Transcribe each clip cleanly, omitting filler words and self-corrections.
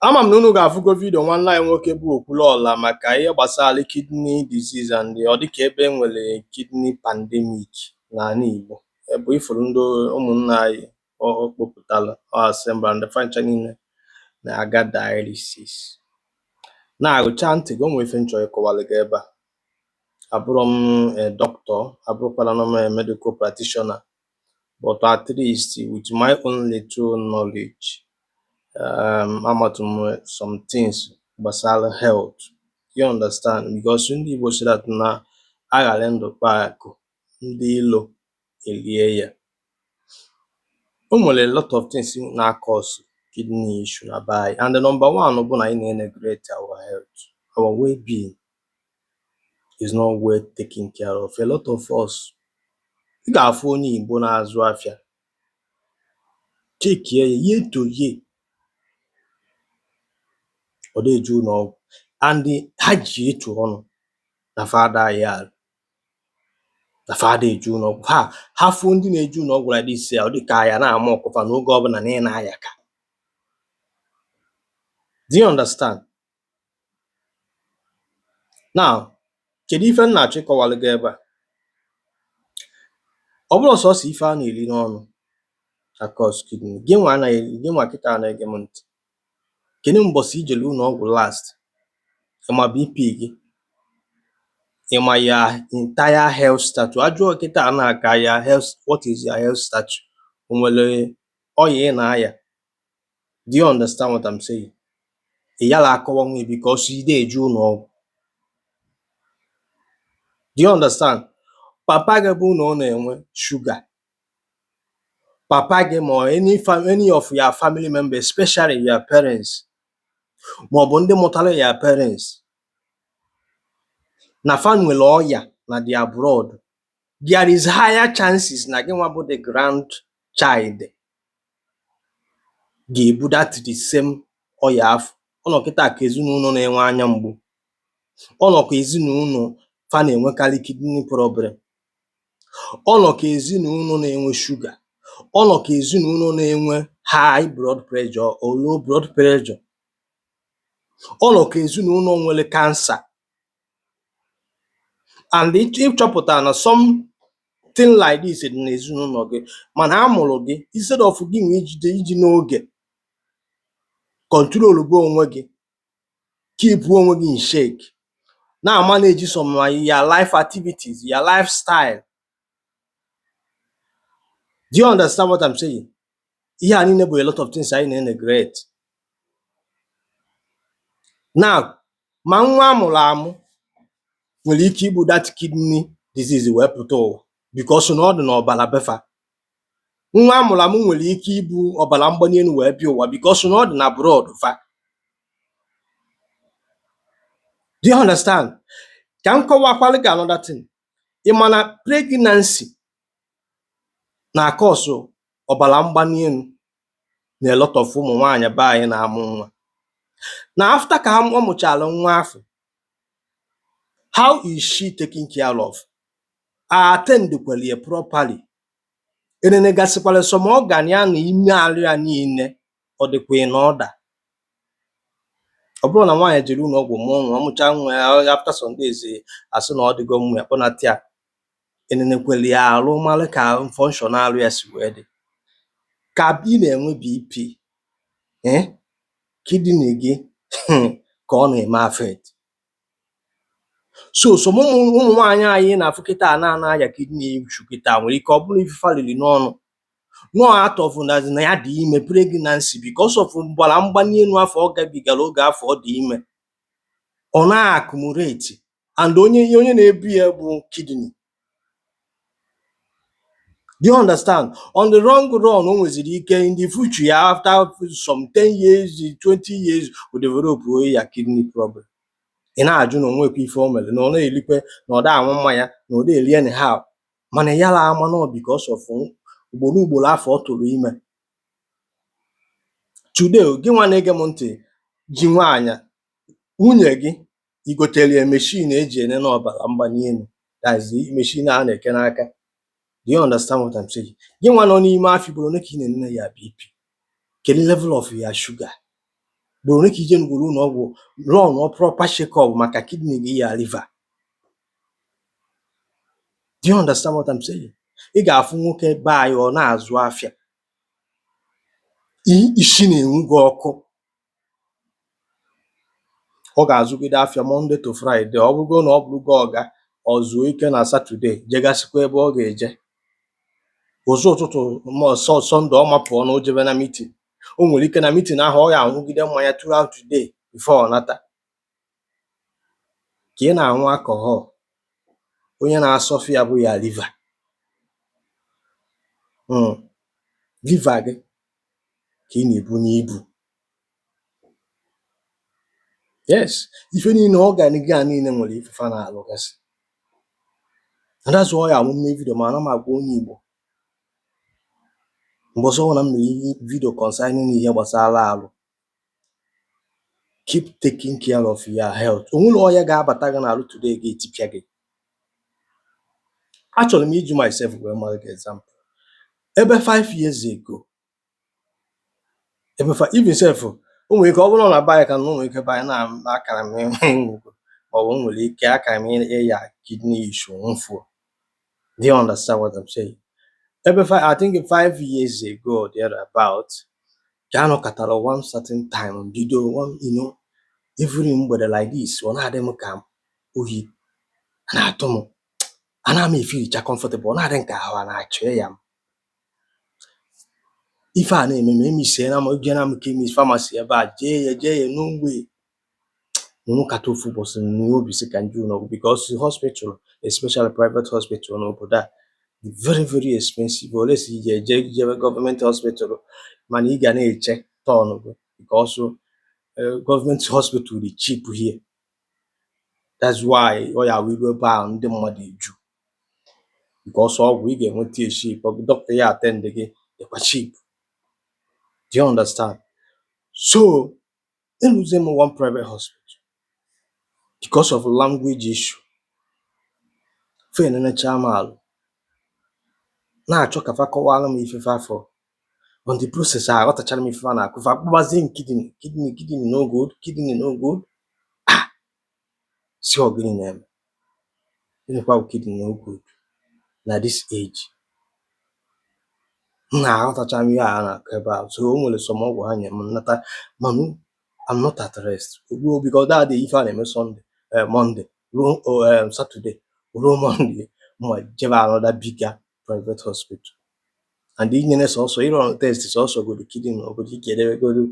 Ama m na unu ga-afụgo vidio nwanne anyị nwoke bụ Okwuluọla maka ihe gbasara kidney disease and ọ dịka ebe enwere kidney pandemic n'ala Igbo. Ebe ifuru ndị ụmụnna anyị kpọpụtara asembra ndị fancha niile na-aga dialysis. Na-agụcha ntị gị, o nwere ife nchọ ịkọwalụ gị ebe a. Abụrụ m dọkịta, abụrụkwala m medical practitioner, but at least with my own little knowledge, amatum some things gbasara health. You understand? Because ndị Igbo si that na aghara ndụ kpaakụ ndị ilo elie ya. O nwere a lot of things na cause kidney issue na be anyị, and the number one bụ na anyị na-neglect our health. Our well-being is not well taken care of. A lot of us, ị ga-afụ onye Igbo na-azụ afịa, chekie ya year to year, ọ dị-eju n'ọgwụ, and ha ji etu ọnụ na fada ya na fada eju n'ọgwụ. Ha fụ ndị na-eju n'ọgwụ like this, ọ dị ka ya na-ama ọkụfa n'oge ọbụla na ị na-aya ka. Do you understand? Now, kedu ife m na-achọ ịkọwalụ gị ebe a? Ọ bụrụ sọsọ ife a na-eri n'ọnụ na cause kidney, gị nwa kịta na-ege m ntị, kedu mbọsị ijele ụlọ ọgwụ last? Ịma BP gị, ịma ya entire health status. Ajụọ kịta na-aka ya health, what is your health status? O nwere ọya ị na-aya? Do you understand what I'm saying? Ị yala akọwa nwe because ị na-eju ụlọ ọgwụ. Do you understand? Papa gị bụ na ọ na-enwe sugar, papa gị ma any of your family members, especially your parents, maọbụ ndị mụtara ya parents, na fa nwere ọya na the abroad, there is higher chances na gị nwa bụ the grandchild ga-ebu that the same ọya afọ. Ọnọkịta ka ezinụlọ na-enwe anya mgbu, ọnọkọ ezinụlọ fa na-enwekarị kidney problem, ọnọkọ ezinụlọ na-enwe sugar, ọnọkọ ezinụlọ na-enwe high blood pressure or low blood pressure, ọnọkọ ezinụlọ nwere cancer. And ịchọpụta na something like this dị n'ezinụlọ gị, mana a mụrụ gị, instead of gị nwe iji n'oge control bụ onwe gị, keep onwe gị in shake, na-manage some your life activities, your lifestyle. Do you understand what I'm saying? Ihe a niile bụ a lot of things anyị na-neglect. Now, ma nwa amụrụ amụ nwere ike igbu that kidney disease wee pụta ụwa because na ọ dị n'ọbara befa. Nwa amụrụ amụ nwere ike ibu ọbara mgbali elu wee bịa ụwa because na ọ dị na abroad fa. Do you understand? Ka m kọwakwalụ gị another thing. Ị ma na pregnancy na cause ọbara mgbali elu na a lot of ụmụ nwaanyị be anyị na-amụ nwa. Na after ka ọ mụchara nwa afọ, how is she taking care of? Attend kwere properly. Enenegasịkwala some organ ya na ime arụ ya niile ọ dịkwa in order. Ọ bụrụ na nwaanyị jiri ụlọ ọgwụ mụọ nwa, ọmụcha nwa ya after some days asị na ọ dịgo mma ya kpọnata ya, enenekwele ya arụ mara ka function arụ ya si wee dị. Ka ị na-enwe BP, kidney gị ka ọ na-eme affect. So ụmụ nwaanyị anyị na-afụ kịta na-aya kidney issue kịta nwere ike ọ bụrụ ife falili n'ọnụ, no out of na ya dị ime pregnancy because of mgbara mgbali elu afọ ọ gabigara oge afọ ọ dị ime, ọ na-accumulate and onye na-ebu ya bụ kidney. Do you understand? On the long run, o nweziri ike in the future ya after some 10 years, 20 years, we develop ya kidney problem. Ị na-ajụ na onwekwa ife o mere, na ọ na-elikwe, na ọ da anwụ mmanya, na ọ da-eli anyhow, mana ya la ama no because of ugboro afọ ọ tụrụ ime. Today, gị nwa na-ege m ntị, ji nwaanyị, nwunye gị igotere ya machine eji ene n'ọbara mgbali elu, that's the machine a na-eke n'aka. Do you understand what I'm saying? Gị nwa nọ n'ime afọ Igbo, ka ị na-ene ya BP, kedu level of your sugar? ugboro ole ka ije ngwuru ụlọ ọgwụ run proper check-up maka kidney gị ya liver. Do you understand what I'm saying? Ị ga-afụ nwoke be anyị ọ na-azụ afịa, isi na-enwu gị ọkụ, ọ ga-azụgide afịa Monday to Friday, ọ bụrụgo na ọ bụrụgo ọga ọ zuo ike na Saturday jegasịkwa ebe ọ ga-eje, ụzọ ụtụtụ Sunday ọ mapụọ na o jebe na meeting. O nwere ike na meeting ahụ ọ ga-aṅụgide mmanya throughout the day before ọ nata. Ka ị na-aṅụ alcohol, onye na-asọfe ya bụ ya liver. Liver gị ka ị na-ebunye ibu. Yes, ife niile ọgan gị a niile nwere ifefa na-alụgasị. And that's why I'm making video ma ana m agwa onye Igbo mgbe ọsọ na m mere video concerning ihe gbasara alụ. Keep taking care of your health. Onwere onye ga-abata gị n'alụ today ga-etipịa gị. Achọrọ m iji myself wee mara gị example. Ebe 5 years ago, even self o nwere ike ọ bụrụ na baya ka na o nwere ike baya na akara m enwego ma ọ bụ nwere ike akara m ịya kidney issue mfuo. Do you understand what I'm saying? I think 5 years ago or thereabout, ka anọkọtara one certain time bido every mgbede like this, ọ na-adị m ka oyi na-atụ m, ana m efiricha comfortable, ọ na-adị nke ahụ a na-achọ ya m. Ife a na-eme m emisiena m jee na m chemist pharmacy ebe a jee ya n'ogbe nkata ofu ụbọchị n'obi si ka nju n'ọgwụ because hospital, especially private hospital n'obodo a, very very expensive. Unless ị ga-eje government hospital mana ị ga na-eche turn because government hospital dị cheap here. That's why ọ ya wee ebe ahụ ndị mmadụ eju because ọgwụ ị ga-enweta cheap, doctor ya attend gị dịkwa cheap. Do you understand? So lose m one private hospital because of language issue. Fe nenecha m alụ na-achọ ka fa kọwara m ifefe afọ on the process a ghọtachara m ifefe a na-akụfa akpụgbazie m kidney no good, kidney no good. Si ọgịnị na-eme gịnịkwa bụ kidney no good na this age. Na-aghọtacha m ihe a na-akụ ebe ahụ. So o nwere some ọgwụ ha nye m nnata mana I'm not at rest ruo because that day ife a na-eme Sunday Monday ruo Saturday ruo Monday ma jebe another bigger private hospital and inyere sọsọ ịrun test sọsọ godu kidney na obodo ike edebegoro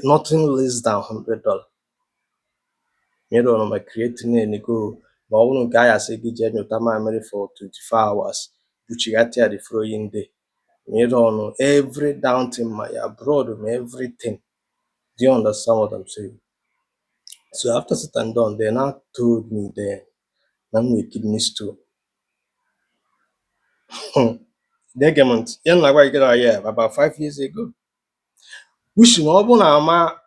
nothing less than $100. Ịrun my creatinine go ma ọ bụrụ nke a yasị gị jee nyụta mamịrị for 24 hours buchighata ya the following day. Ịrun every down thing ma ya blood ma everything. Do you understand what I'm saying? So after said and done, they now told me then na m nwere kidney stone. Negament ya na-agwa gị ya about 5 years ago, which na ọ bụ na ama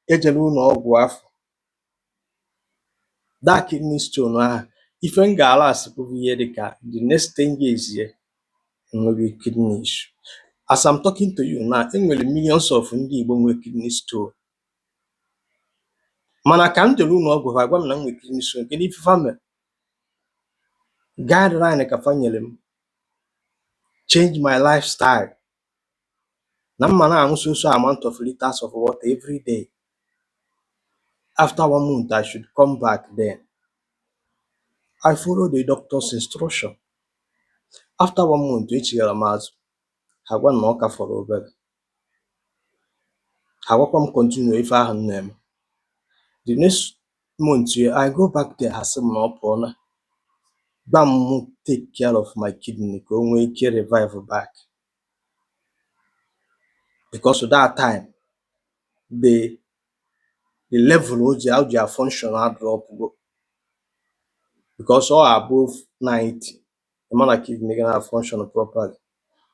ejere ụlọ ọgwụ afọ that kidney stone ahụ ife m ga-ala asịpụbụ ihe dịka the next 10 years ye nwere kidney issue. As I'm talking to you now, enwere millions of ndị Igbo nwere kidney stone mana ka m jere ụlọ ọgwụ ha gwa m na m nwere kidney stone. Kedu ife fa mere? Guideline ka fa nyere m, change my lifestyle, na mma na-aṅụ so amount of liters of water every day. After 1 month I should come back. Then I follow the doctor's instruction. After 1 month echighara m azụ ha gwa na ọ ka fọrọ obere, ha gwakwa m continue ife ahụ m na-eme. The next month I go back there, ha sị m na ọ pụọ na gba m take care of my kidney ka o nwee ike revive back because that time the level o ji function a drop go because all above 90 the man kidney gonna function properly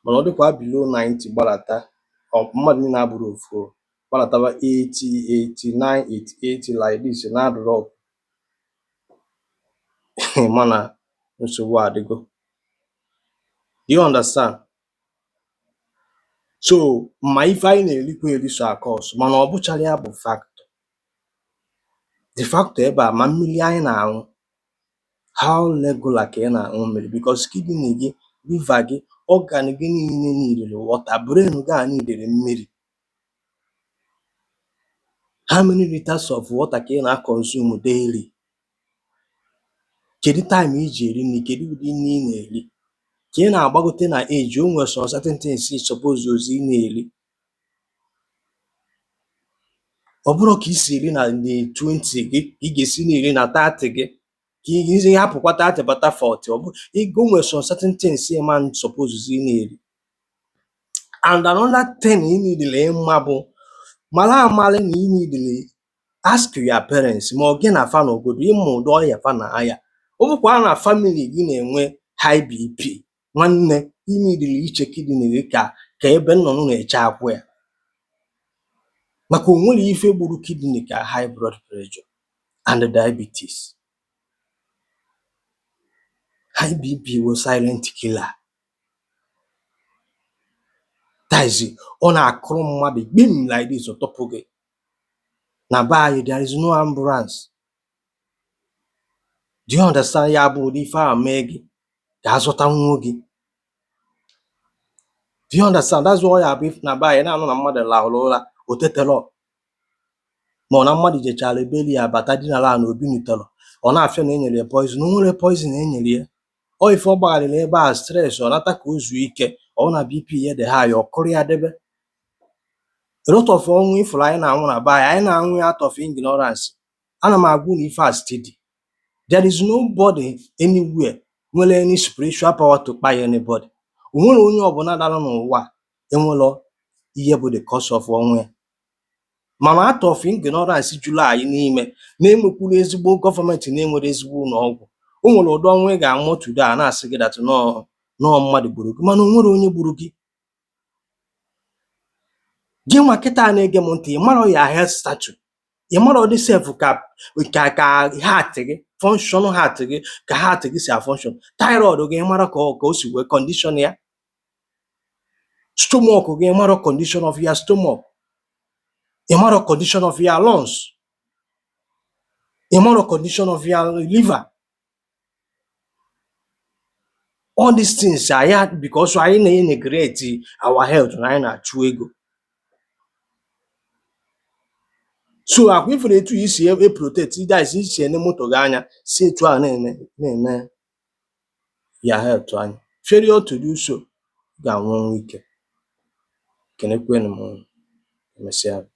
mana ọ dịkwa below 90 gbalata mmadụ niile abụrụ ofu gbalataba 80, 89, 88 like this na drop mana nsogbu adịgo. Do you understand? so ma ife anyị na-erikwa eri so akọs mana ọ bụchara ya bụ factor. The factor ebe a ma mmiri anyị na-aṅụ, how regular ka ị na-aṅụ mmiri, because kidney gị, liver gị, organ gị niile niile water, brain gị a niile mmiri. How many liters of water ka ị na-consume daily? Kedu time iji eri nri, kedu ụdị nri ị na-eri, ka ị na-agbagote na age, o nwere some certain things ị suppose ozi ị na-eri. Ọ bụrụ ka isi eri na 20 gị ị ga-esi na-eri na 30 gị, ka ị hapụkwa 30 bata 40. Ọ bụ o nwere some certain things ị man suppose ị na-eri. And another thing ị niile ịma bụ mara amara na ị niile ask your parents ma ọ gị na fa n'obodo ịma ụdị ọya fa na aya. Ọ bụkwa na family gị na-enwe high BP, nwanne ị niile iche kidney gị ka ebe nnụnụ na-eche akwụ ya, maka o nwere ife gburu kidney ka high blood pressure and diabetes. High BP bụ silent killer. That is, ọ na-akụrụ mmadụ gbim like this ọtọpụ gị. Na be anyị there is no ambulance. Do you understand? Ya bụ ụdị ife a mee gị ka azụta nwuo gị. Do you understand? That's why ya bụ if na be anyị na-anụ na mmadụ lahụrụ ụra o tetelo, ma ọ na mmadụ jechara ebeli ya bata dinala na obi nutelo, ọ na-afịa na enyere ya poison. O nwere poison enyere ya, ọ ife ọ gbagharịrị ebe a stress, ọ nata ka o zuo ike, ọ na BP ya dị high, ọ kụrụ ya debe. A lot of ọnwụ ifuru anyị na-anwụ na be anyị na-anwụ ya out of ignorance. Ana m agwụ na ife a steady. There is nobody anywhere nwere any spiritual power to kpai anybody. O nwere onye ọbụla dara n'ụwa enwelo ihe bụ the cause of ọnwụ ya. Mana out of ignorance jụrụ anyị n'ime, na-enwekwuru ezigbo gọọmenti na-enwere ezigbo ụlọ ọgwụ. O nwere ụdị ọnwụ ị ga-amụ today a na-asị gị dat nọọ mmadụ gburu gị, mana o nwere onye gburu gị. Gị nwa kịta na-ege m ntị, ị mara ya health status, ị mara ọdị sef ka heart gị function, heart gị ka heart gị si function, thyroid gị mara ka o si wee condition ya, stomach gị mara condition of your stomach, ị mara condition of your lungs, ị mara condition of your liver. All these things are here because anyị na-neglect our health na anyị na-achụ ego. So akwa ifere etu isi protect guys, isi ene moto gị anya si etu a na-ene ya health anya. Failure to do so ga-anwụ ike. Kenekwenụ m, emesịa.